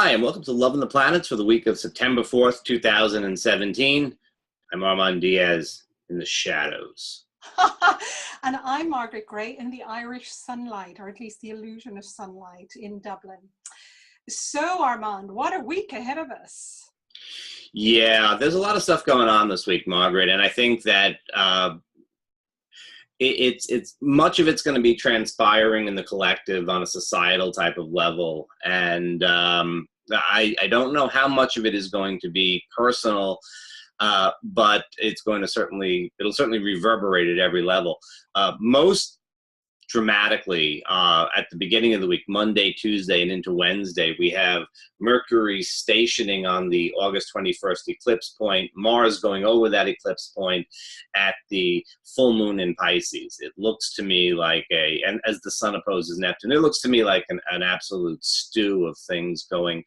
Hi, and welcome to Love and the Planets for the week of September 4th, 2017. I'm Armand Diaz in the shadows. And I'm Margaret Gray in the Irish sunlight, or at least the illusion of sunlight in Dublin. So, Armand, what a week ahead of us. Yeah, there's a lot of stuff going on this week, Margaret, and I think that it's much of it's going to be transpiring in the collective on a societal type of level, and I don't know how much of it is going to be personal, but it'll certainly reverberate at every level. Most dramatically, at the beginning of the week, Monday, Tuesday, and into Wednesday, we have Mercury stationing on the August 21st eclipse point, Mars going over that eclipse point at the full moon in Pisces. It looks to me like and as the sun opposes Neptune, it looks to me like an absolute stew of things going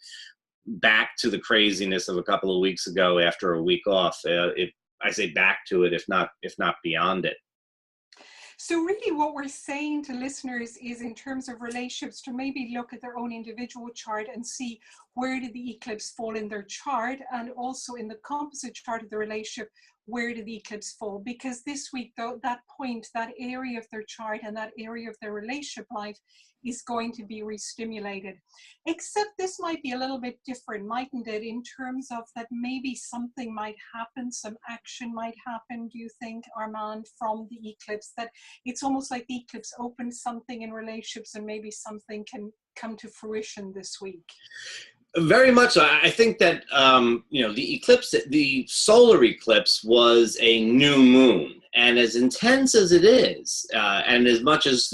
back to the craziness of a couple of weeks ago after a week off. I say back to it, if not beyond it. So really what we're saying to listeners is, in terms of relationships, to maybe look at their own individual chart and see where did the eclipse fall in their chart, and also in the composite chart of the relationship, where did the eclipse fall? Because this week, though, that point, that area of their chart and that area of their relationship life is going to be re-stimulated. Except this might be a little bit different, mightn't it, in terms of that maybe something might happen, some action might happen, do you think, Armand, from the eclipse? That it's almost like the eclipse opened something in relationships, and maybe something can come to fruition this week. Very much so. I think that, the eclipse, the solar eclipse was a new moon. And as intense as it is, and as much as,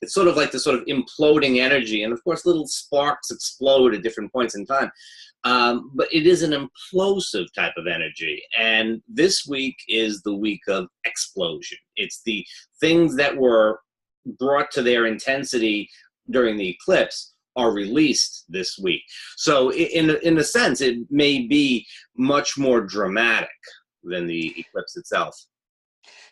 it's sort of like this sort of imploding energy. And of course, little sparks explode at different points in time. But it is an implosive type of energy. And this week is the week of explosion. It's the things that were brought to their intensity during the eclipse are released this week. So in a sense, it may be much more dramatic than the eclipse itself.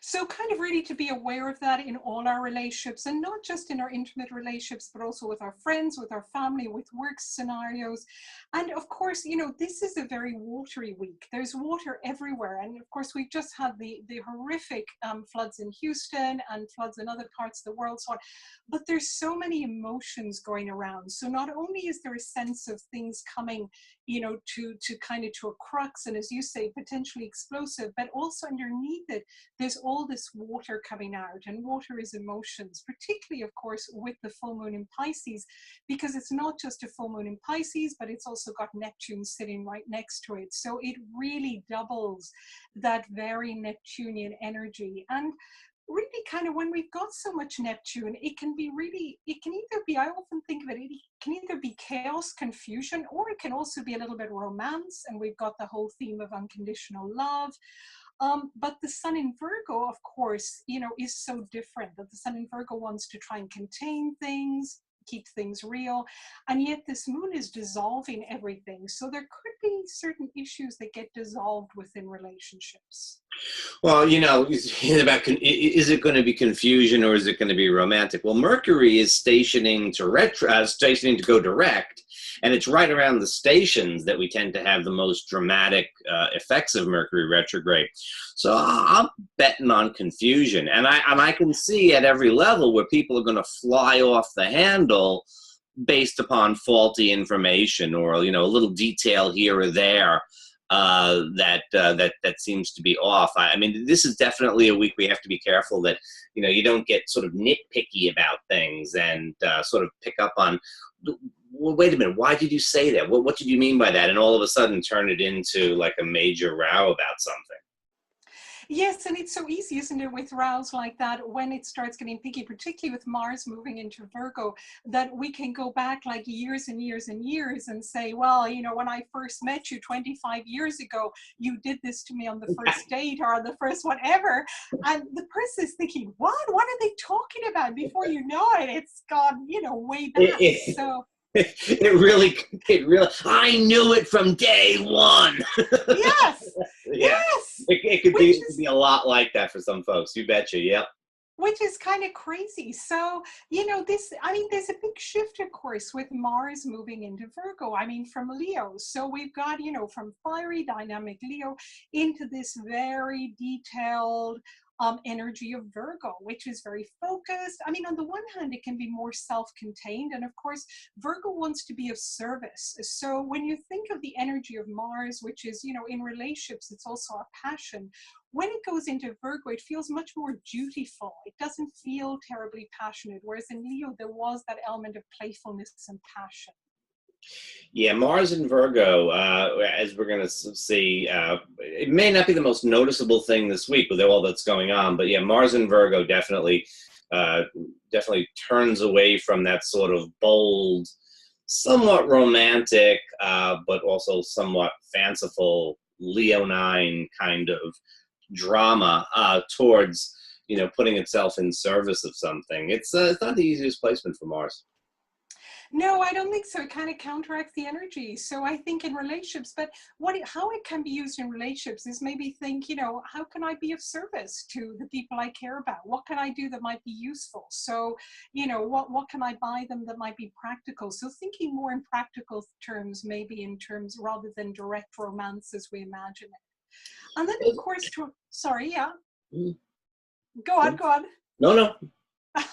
So kind of really to be aware of that in all our relationships, and not just in our intimate relationships, but also with our friends, with our family, with work scenarios. And of course, this is a very watery week. There's water everywhere. And of course, we've just had the horrific floods in Houston and floods in other parts of the world. So on. But there's so many emotions going around. So not only is there a sense of things coming, to a crux, and as you say, potentially explosive, but also underneath it, there's all this water coming out, and water is emotions, particularly, of course, with the full moon in Pisces, because it's not just a full moon in Pisces, but it's also got Neptune sitting right next to it. So it really doubles that very Neptunian energy. And really kind of when we've got so much Neptune, it can either be, I often think of it, it can either be chaos, confusion, or it can also be a little bit romance. And we've got the whole theme of unconditional love. But the sun in Virgo, of course, is so different, that the sun in Virgo wants to try and contain things, keep things real, and yet this moon is dissolving everything. So there could be certain issues that get dissolved within relationships. Well, is it going to be confusion or is it going to be romantic? Well, Mercury is stationing to go direct, and it's right around the stations that we tend to have the most dramatic effects of Mercury retrograde. So I'm betting on confusion, and I can see at every level where people are going to fly off the handle based upon faulty information, or a little detail here or there that seems to be off. I mean, this is definitely a week we have to be careful that you don't get sort of nitpicky about things and sort of pick up on, well, wait a minute, why did you say that? What did you mean by that? And all of a sudden turn it into like a major row about something. Yes, and it's so easy, isn't it, with rows like that, when it starts getting picky, particularly with Mars moving into Virgo, that we can go back like years and years and years and say, well, when I first met you 25 years ago, you did this to me on the first date or on the first whatever. And the person is thinking, what are they talking about? Before you know it, it's gone, way back. So it really, I knew it from day one. Yes. Yeah. Yes. It could be a lot like that for some folks. You betcha. Yep. which is kind of crazy. So, this, I mean, there's a big shift, of course, with Mars moving into Virgo, I mean, from Leo. So we've got, from fiery, dynamic Leo into this very detailed energy of Virgo, which is very focused. I mean, on the one hand, it can be more self-contained. And of course, Virgo wants to be of service. So when you think of the energy of Mars, which is, in relationships, it's also a passion. When it goes into Virgo, it feels much more dutiful. It doesn't feel terribly passionate. Whereas in Leo, there was that element of playfulness and passion. Yeah, Mars in Virgo, as we're going to see, it may not be the most noticeable thing this week with all that's going on, but yeah, Mars in Virgo definitely turns away from that sort of bold, somewhat romantic, but also somewhat fanciful Leonine kind of drama towards, putting itself in service of something. It's not the easiest placement for Mars. No, I don't think so. It kind of counteracts the energy. So I think in relationships, but how it can be used in relationships is maybe think, how can I be of service to the people I care about? What can I do that might be useful? So, what can I buy them that might be practical? So thinking more in practical terms, maybe in terms rather than direct romance as we imagine it. And then of course, sorry, yeah. Go on. No.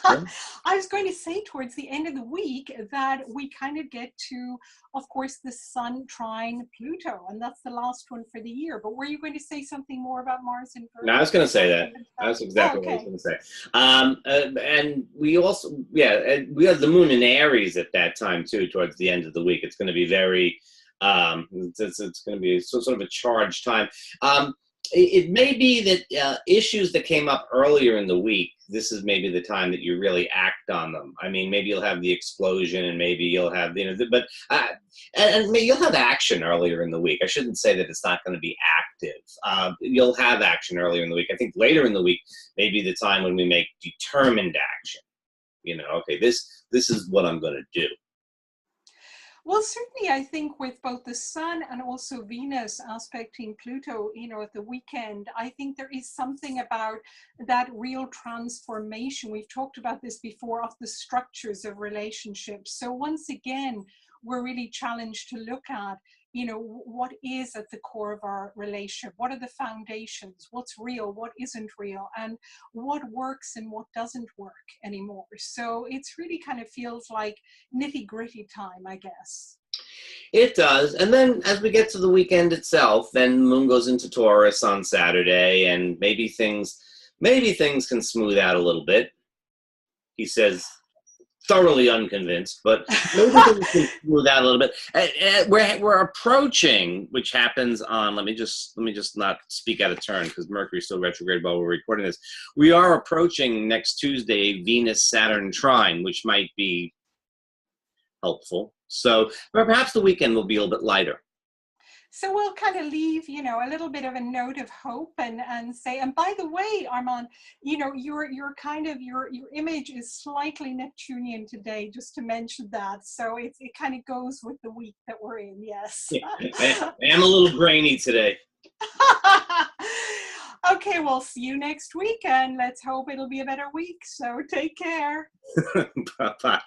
I was going to say towards the end of the week that we kind of get to, of course, the Sun trine Pluto, and that's the last one for the year. But were you going to say something more about Mars and Virgo? No, I was going to say that. That's exactly what I was going to say. And we also, we have the Moon in Aries at that time too. Towards the end of the week, it's going to be very, it's going to be sort of a charged time. It may be that issues that came up earlier in the week, this is maybe the time that you really act on them. I mean, maybe you'll have the explosion, and maybe you'll have, and maybe you'll have action earlier in the week. I shouldn't say that it's not going to be active. You'll have action earlier in the week. I think later in the week may be the time when we make determined action. Okay, this is what I'm going to do. Well, certainly, I think with both the Sun and also Venus aspecting Pluto, at the weekend, I think there is something about that real transformation. We've talked about this before, of the structures of relationships. So once again, we're really challenged to look at, what is at the core of our relationship? What are the foundations? What's real? What isn't real? And what works and what doesn't work anymore? So it's really kind of feels like nitty-gritty time, I guess. It does. And then as we get to the weekend itself, then the moon goes into Taurus on Saturday, and maybe things can smooth out a little bit. He says, thoroughly unconvinced, but maybe things can smooth out a little bit. We're approaching, which happens on, let me just not speak out of turn because Mercury's still retrograde while we're recording this. We are approaching next Tuesday Venus-Saturn trine, which might be helpful. So perhaps the weekend will be a little bit lighter. So we'll kind of leave, a little bit of a note of hope and say, and by the way, Armand, your image is slightly Neptunian today, just to mention that. So it kind of goes with the week that we're in. Yes. I am a little grainy today. Okay, we'll see you next week, and let's hope it'll be a better week. So take care. Bye-bye.